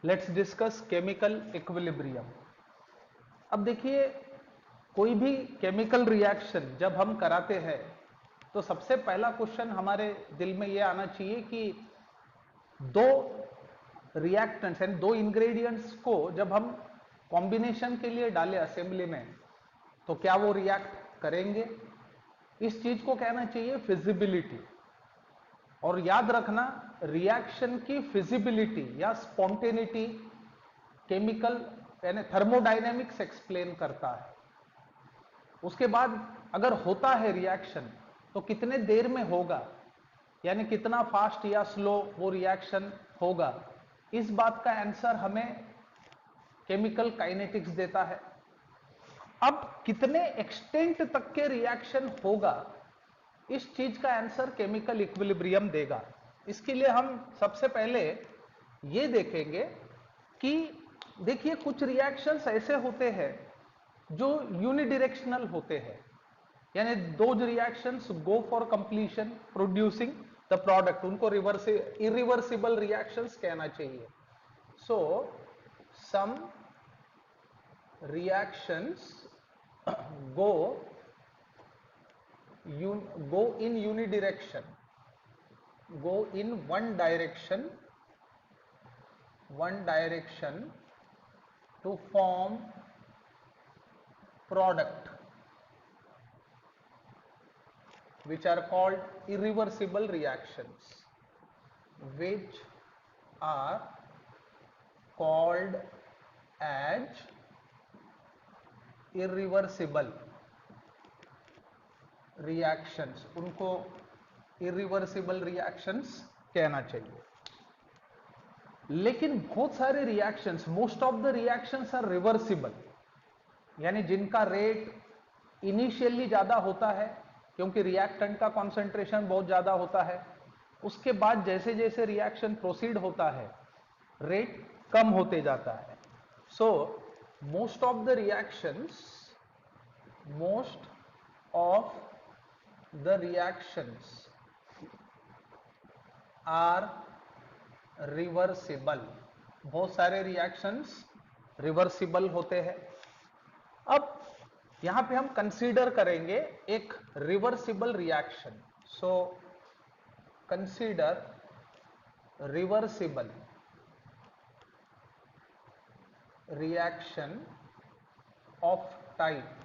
Let's discuss chemical equilibrium. अब देखिए, कोई भी केमिकल रिएक्शन जब हम कराते हैं तो सबसे पहला क्वेश्चन हमारे दिल में यह आना चाहिए कि दो रिएक्टेंट्स यानी दो इंग्रेडिएंट्स को जब हम कॉम्बिनेशन के लिए डालें असेंबली में, तो क्या वो रिएक्ट करेंगे? इस चीज को कहना चाहिए फिजिबिलिटी। और याद रखना, रिएक्शन की फिजिबिलिटी या स्पॉन्टेनिटी केमिकल यानी थर्मोडायनेमिक्स एक्सप्लेन करता है। उसके बाद अगर होता है रिएक्शन तो कितने देर में होगा, यानी कितना फास्ट या स्लो वो रिएक्शन होगा, इस बात का आंसर हमें केमिकल काइनेटिक्स देता है। अब कितने एक्सटेंट तक के रिएक्शन होगा, इस चीज का आंसर केमिकल इक्विलिब्रियम देगा। इसके लिए हम सबसे पहले ये देखेंगे कि देखिए, कुछ रिएक्शंस ऐसे होते हैं जो यूनिडायरेक्शनल होते हैं, यानी दो reactions go for completion producing the product, उनको इरिवर्सिबल रिएक्शंस कहना चाहिए। सो सम reactions go in unidirection, go in one direction to form product which are called irreversible reactions, which are called as irreversible reactions, उनको irreversible reactions कहना चाहिए। लेकिन बहुत सारे reactions, most of the reactions are reversible, यानी जिनका rate initially ज्यादा होता है क्योंकि रिएक्टेंट का कॉन्सेंट्रेशन बहुत ज्यादा होता है। उसके बाद जैसे जैसे रिएक्शन प्रोसीड होता है रेट कम होते जाता है। So most of the reactions are reversible, बहुत सारे रिएक्शंस रिवर्सिबल होते हैं। अब यहां पे हम कंसीडर करेंगे एक reversible reaction. So consider reversible reaction of type,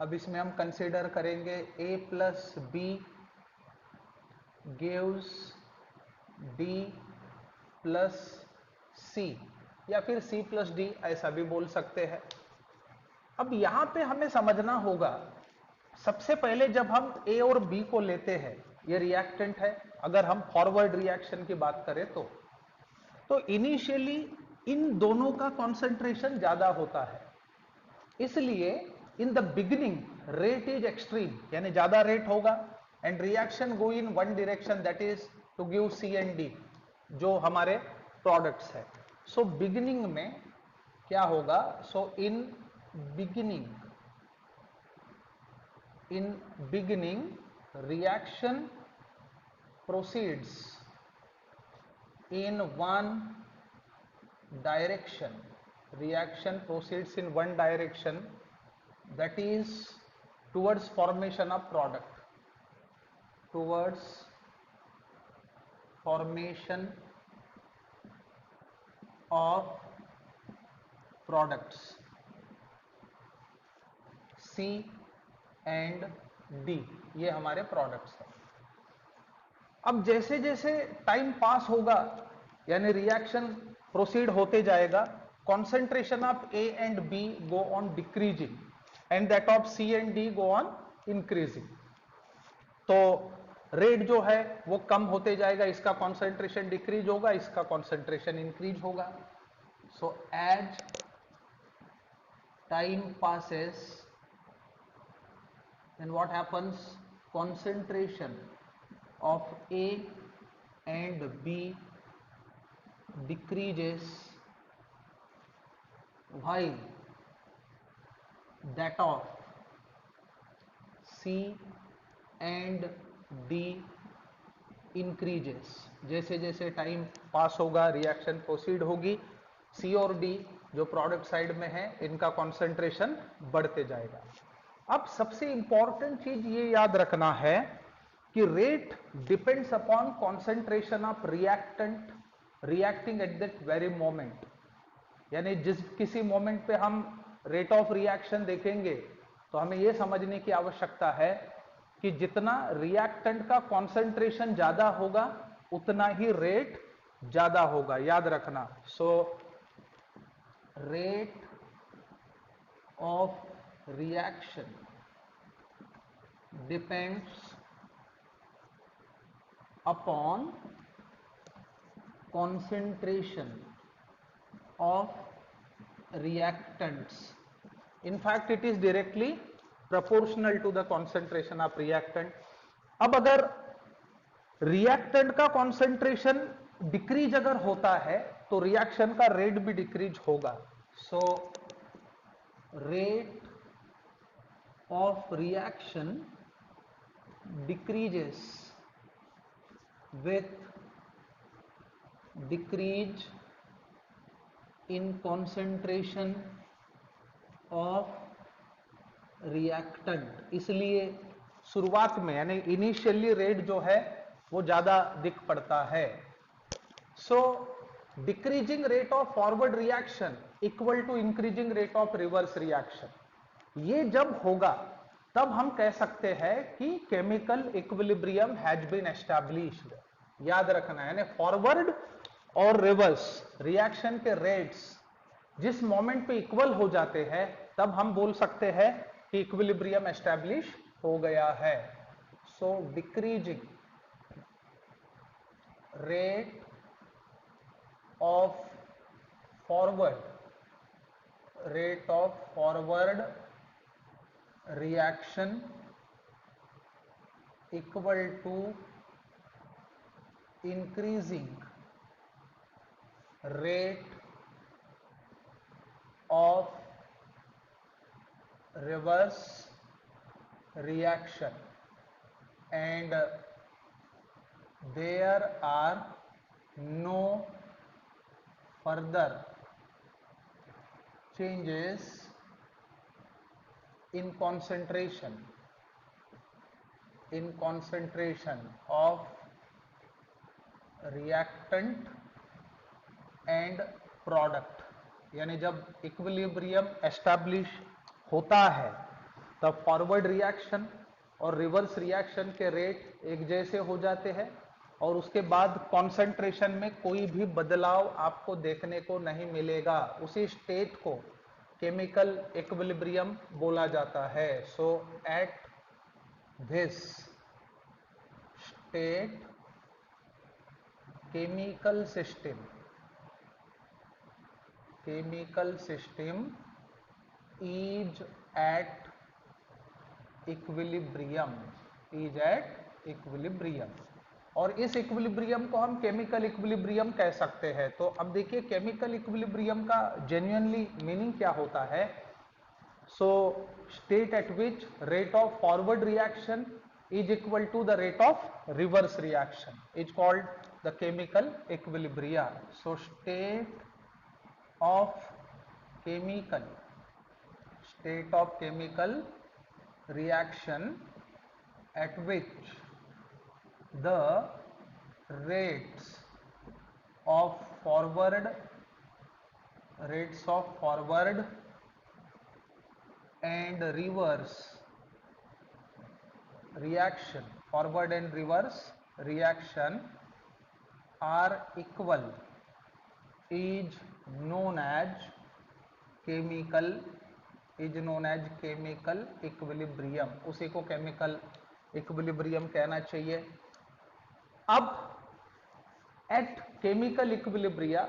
अब इसमें हम कंसीडर करेंगे A plus B gives D plus C, या फिर C प्लस D, ऐसा भी बोल सकते हैं। अब यहां पे हमें समझना होगा, सबसे पहले जब हम A और B को लेते हैं, ये रिएक्टेंट है, अगर हम फॉरवर्ड रिएक्शन की बात करें तो इनिशियली इन दोनों का कॉन्सेंट्रेशन ज्यादा होता है, इसलिए in the beginning rate is extreme, यानी ज्यादा रेट होगा, and reaction go in one direction, that is to give C and D, जो हमारे प्रोडक्ट्स है। सो बिगिनिंग में क्या होगा? So in beginning reaction proceeds in one direction, reaction proceeds in one direction, that is towards formation of product, towards formation of products C and D, ये हमारे products हैं। अब जैसे जैसे टाइम पास होगा, यानी रिएक्शन प्रोसीड होते जाएगा, concentration of A and B go on decreasing and that of C and D go on increasing. तो रेट जो है वो कम होते जाएगा, इसका कॉन्सेंट्रेशन डिक्रीज होगा, इसका कॉन्सेंट्रेशन इंक्रीज होगा। So as time passes, then what happens? Concentration of A and B decreases while that of C and D increases। जैसे जैसे टाइम पास होगा, रिएक्शन प्रोसीड होगी, सी और डी जो प्रोडक्ट साइड में है इनका कॉन्सेंट्रेशन बढ़ते जाएगा। अब सबसे इंपॉर्टेंट चीज ये याद रखना है कि rate depends upon concentration of reactant reacting at that very moment. यानी जिस किसी मोमेंट पे हम रेट ऑफ रिएक्शन देखेंगे तो हमें यह समझने की आवश्यकता है कि जितना रिएक्टेंट का कॉन्सेंट्रेशन ज्यादा होगा उतना ही रेट ज्यादा होगा, याद रखना। So rate of reaction depends upon concentration of reactants. In fact, it is directly proportional to the concentration of reactant. अब अगर रिएक्टेंट का कॉन्सेंट्रेशन डिक्रीज अगर होता है तो रिएक्शन का रेट भी डिक्रीज होगा। So rate of reaction decreases with decrease in concentration of reactant। इसलिए शुरुआत में यानी इनिशियली रेट जो है वो ज्यादा दिख पड़ता है। So decreasing rate of forward reaction equal to increasing rate of reverse reaction. ये जब होगा तब हम कह सकते हैं कि chemical equilibrium has been established. याद रखना है, यानी फॉरवर्ड और रिवर्स रिएक्शन के रेट्स जिस मोमेंट पे इक्वल हो जाते हैं तब हम बोल सकते हैं कि इक्विलिब्रियम एस्टैब्लिश हो गया है। So decreasing rate of forward reaction equal to increasing rate of reverse reaction, and there are no further changes in concentration of reactant and product. यानी जब इक्विलिब्रियम एस्टैब्लिश होता है तब फॉरवर्ड रिएक्शन और reverse reaction के rate एक जैसे हो जाते हैं और उसके बाद कॉन्सेंट्रेशन में कोई भी बदलाव आपको देखने को नहीं मिलेगा। उसी स्टेट को केमिकल इक्विलिब्रियम बोला जाता है। So at this state chemical system is at equilibrium और इस इक्विलिब्रियम को हम केमिकल इक्विलिब्रियम कह सकते हैं। तो अब देखिए केमिकल इक्विलिब्रियम का जेन्युइनली मीनिंग क्या होता है। So state at which rate of forward reaction is equal to the rate of reverse reaction is called the chemical equilibrium. So state of chemical reaction at which the rates of forward and reverse reaction are equal is known as chemical equilibrium। उसी को chemical equilibrium कहना चाहिए। अब eight chemical equilibrium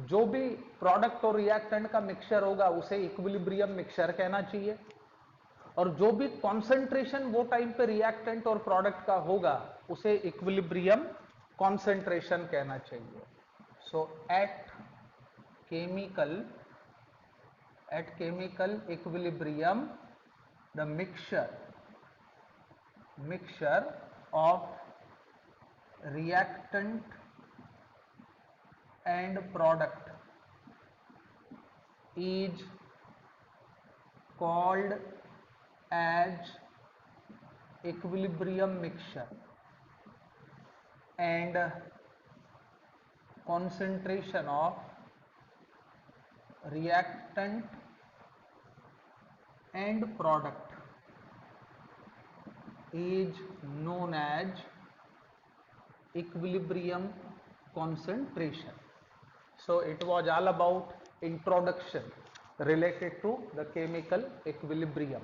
जो भी product और reactant का mixture होगा उसे इक्विलिब्रियम मिक्सचर कहना चाहिए और जो भी कॉन्सेंट्रेशन वो टाइम पे रिएक्टेंट और प्रोडक्ट का होगा उसे इक्विलिब्रियम कॉन्सेंट्रेशन कहना चाहिए। So at chemical equilibrium the mixture of reactant and product is called as equilibrium mixture, and concentration of reactant and product is known as equilibrium concentration. So it was all about introduction related to the chemical equilibrium.